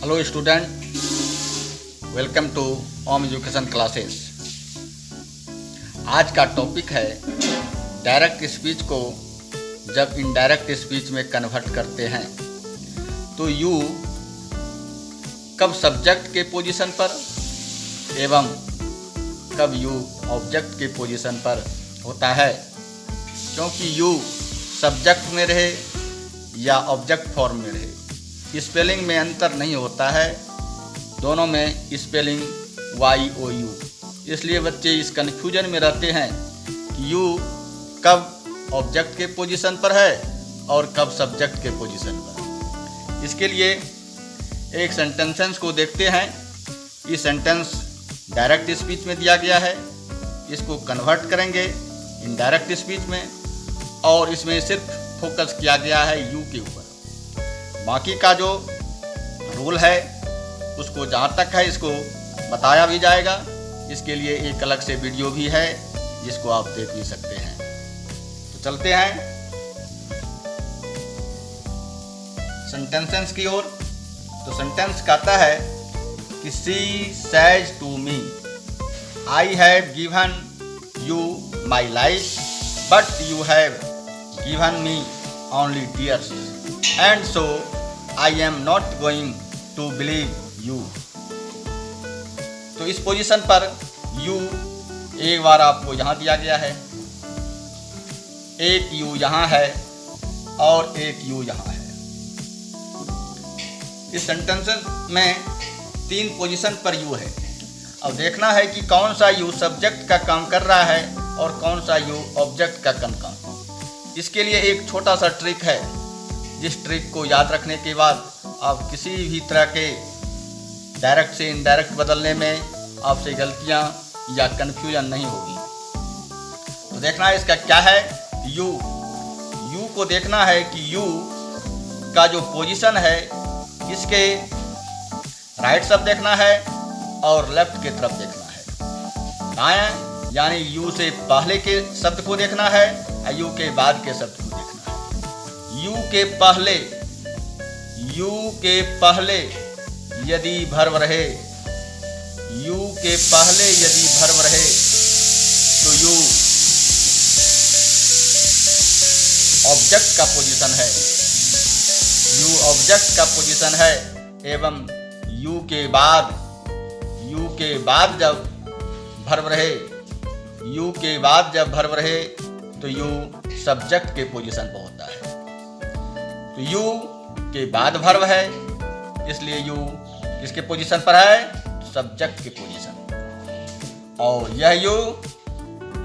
Hello student, welcome to Om education classes. आज का topic है डायरेक्ट स्पीच को जब इनडायरेक्ट स्पीच में कन्वर्ट करते हैं तो यू कब सब्जेक्ट के पोजीशन पर एवं कब यू ऑब्जेक्ट के पोजीशन पर होता है। क्योंकि यू सब्जेक्ट में रहे या ऑब्जेक्ट फॉर्म में रहे, स्पेलिंग में अंतर नहीं होता है, दोनों में स्पेलिंग YOU। इसलिए बच्चे इस कन्फ्यूजन में रहते हैं कि यू कब ऑब्जेक्ट के पोजीशन पर है और कब सब्जेक्ट के पोजीशन पर। इसके लिए एक सेंटेंसेस को देखते हैं। ये सेंटेंस डायरेक्ट स्पीच में दिया गया है, इसको कन्वर्ट करेंगे इनडायरेक्ट स्पीच में और इसमें सिर्फ फोकस किया गया है यू के ऊपर। बाकी का जो रूल है उसको जहाँ तक है इसको बताया भी जाएगा। इसके लिए एक अलग से वीडियो भी है जिसको आप देख भी सकते हैं। तो चलते हैं सेंटेंसेस की ओर। तो सेंटेंस कहता है कि she says to me, I have given you my life but you have given me only tears and so I am not going to believe you. तो इस पोजीशन पर यू एक बार आपको यहाँ दिया गया है, एक यू यहाँ है और एक यू यहाँ है। इस सेंटेंस में 3 पोजीशन पर यू है। अब देखना है कि कौन सा यू सब्जेक्ट का काम कर रहा है और कौन सा यू ऑब्जेक्ट का काम। इसके लिए एक छोटा सा ट्रिक है, जिस ट्रिक को याद रखने के बाद आप किसी भी तरह के डायरेक्ट से इनडायरेक्ट बदलने में आपसे गलतियां या कन्फ्यूजन नहीं होगी। तो देखना है इसका क्या है। यू को देखना है कि यू का जो पोजीशन है इसके राइट तरफ देखना है और लेफ्ट के तरफ देखना है। दाएं यानी यू से पहले के शब्द को देखना है और यू के बाद के शब्द को देखना है। यू के पहले यदि भर्व रहे, यू के पहले यदि भर्व रहे तो यू ऑब्जेक्ट का पोजीशन है, यू ऑब्जेक्ट का पोजीशन है एवं यू के बाद जब भर्व रहे, यू के बाद जब भर्व रहे तो यू सब्जेक्ट के पोजीशन पर होता है। तो यू के बाद भर्व है इसलिए यू किसके पोजीशन पर है? सब्जेक्ट के पोजीशन पर। और यह यू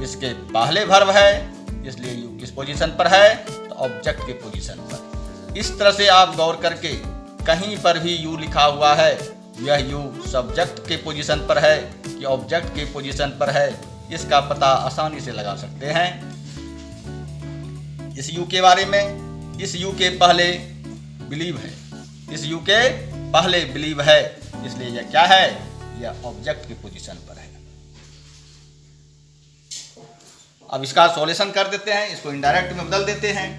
इसके पहले भर्व है इसलिए यू किस पोजीशन पर है? तो ऑब्जेक्ट के पोजीशन पर। इस तरह से आप गौर करके कहीं पर भी यू लिखा हुआ है, यह यू सब्जेक्ट के पोजीशन पर है कि ऑब्जेक्ट के पोजीशन पर है, इसका पता आसानी से लगा सकते हैं। इस यू के बारे में, इस यू के पहले बिलीव है, इस यू के पहले बिलीव है इसलिए यह क्या है? यह ऑब्जेक्ट की पोजीशन पर है। अब इसका सॉल्यूशन कर देते हैं, इसको इनडायरेक्ट में बदल देते हैं।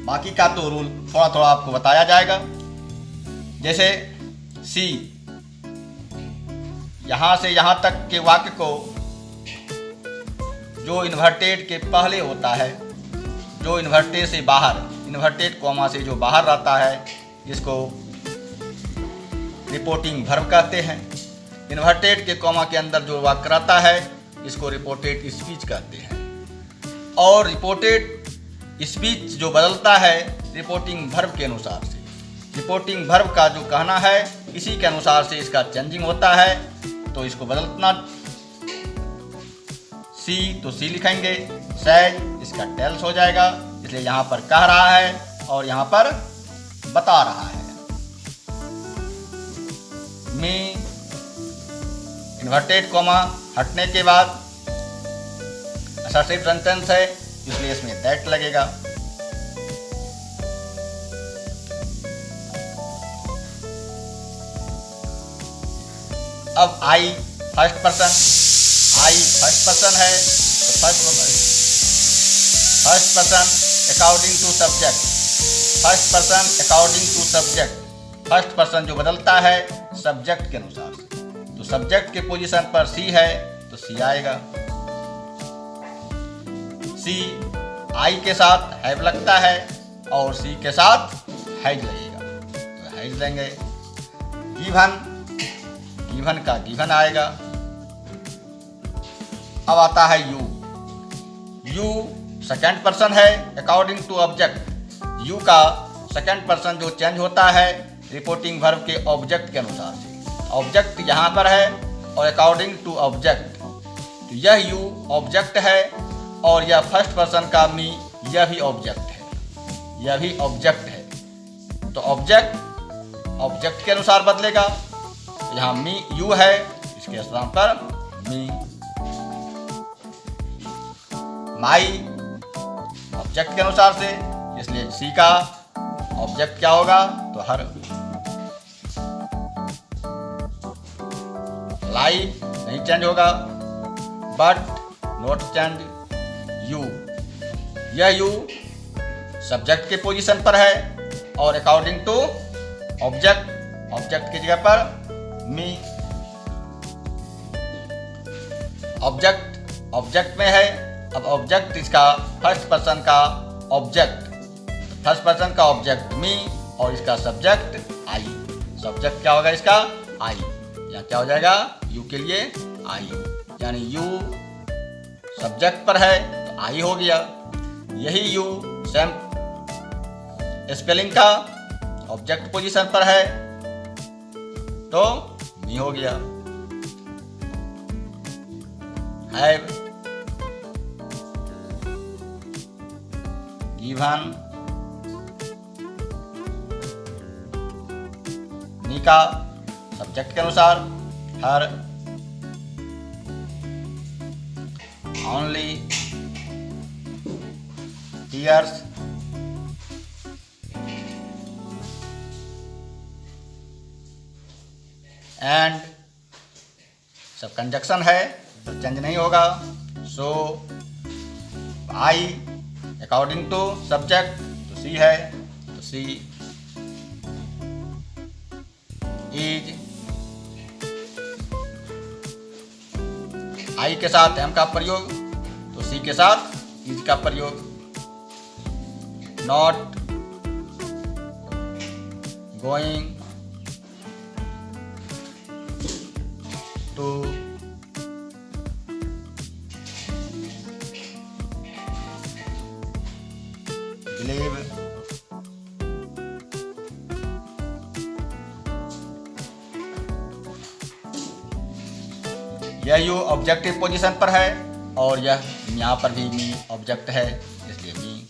बाकी का तो रूल थोड़ा थोड़ा आपको बताया जाएगा। जैसे सी, यहां से यहां तक के वाक्य को जो इन्वर्टेड के पहले होता है, जो इन्वर्टेड से बाहर, इन्वर्टेड कॉमा से जो बाहर रहता है, इसको रिपोर्टिंग वर्ब कहते हैं। इन्वर्टेड के कॉमा के अंदर जो वाक्य रहता है इसको रिपोर्टेड स्पीच कहते हैं। और रिपोर्टेड स्पीच जो बदलता है रिपोर्टिंग वर्ब के अनुसार से, रिपोर्टिंग वर्ब का जो कहना है इसी के अनुसार से इसका चेंजिंग होता है। तो इसको बदलना, सी तो सी लिखेंगे, सेज इसका टेल्स हो जाएगा इसलिए यहाँ पर कह रहा है और यहाँ पर बता रहा है। मी, इन्वर्टेड कॉमा हटने के बाद असर्टिव सेंटेंस है इसलिए इसमें दैट लगेगा। अब I first person, I first person है तो first person according to subject, first person according to subject first person जो बदलता है सब्जेक्ट के अनुसार से। तो सब्जेक्ट के पोजीशन पर सी है तो सी आएगा। सी आई के साथ हैव लगता है और सी के साथ हैज लगेगा तो हैज लेंगे। गिवन का गिवन आएगा। अब आता है यू। यू सेकंड पर्सन है अकॉर्डिंग टू ऑब्जेक्ट। यू का सेकंड पर्सन जो चेंज होता है रिपोर्टिंग वर्ब के ऑब्जेक्ट के अनुसार से। ऑब्जेक्ट यहाँ पर है और अकॉर्डिंग टू ऑब्जेक्ट, तो यह यू ऑब्जेक्ट है और यह फर्स्ट पर्सन का मी यह भी ऑब्जेक्ट है, यह भी ऑब्जेक्ट है। तो ऑब्जेक्ट के अनुसार बदलेगा। यहाँ मी यू है, इसके स्थान पर मी। माई ऑब्जेक्ट के अनुसार से, इसलिए सी का ऑब्जेक्ट क्या होगा तो हर। लाई नहीं चेंज होगा, बट नॉट चेंज यू। यह यू सब्जेक्ट के पोजीशन पर है और अकॉर्डिंग टू ऑब्जेक्ट की जगह पर मी। ऑब्जेक्ट में है। अब ऑब्जेक्ट इसका फर्स्ट पर्सन का ऑब्जेक्ट, फर्स्ट पर्सन का ऑब्जेक्ट मी और इसका सब्जेक्ट आई। सब्जेक्ट क्या होगा इसका आई, या क्या हो जाएगा यू के लिए आई। यानी यू सब्जेक्ट पर है तो आई हो गया। यही यू सेम स्पेलिंग का ऑब्जेक्ट पोजीशन पर है तो मी हो गया। हैव, गिवन, नी का सब्जेक्ट के अनुसार हर, ओनली, टीयर्स, एंड सब कंजक्शन है तो चेंज नहीं होगा। सो आई अकॉर्डिंग टू सब्जेक्ट तो सी है तो सी। इज आई के साथ एम का प्रयोग तो सी के साथ इज का प्रयोग। नॉट गोइंग टू बिलीव, यह यू ऑब्जेक्टिव पोजीशन पर है और यह यहाँ पर भी मी ऑब्जेक्ट है इसलिए मी।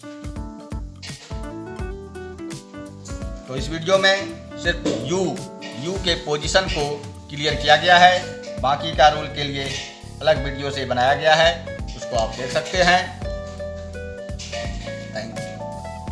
तो इस वीडियो में सिर्फ यू के पोजीशन को क्लियर किया गया है। बाकी का रूल के लिए अलग वीडियो से बनाया गया है, उसको आप देख सकते हैं।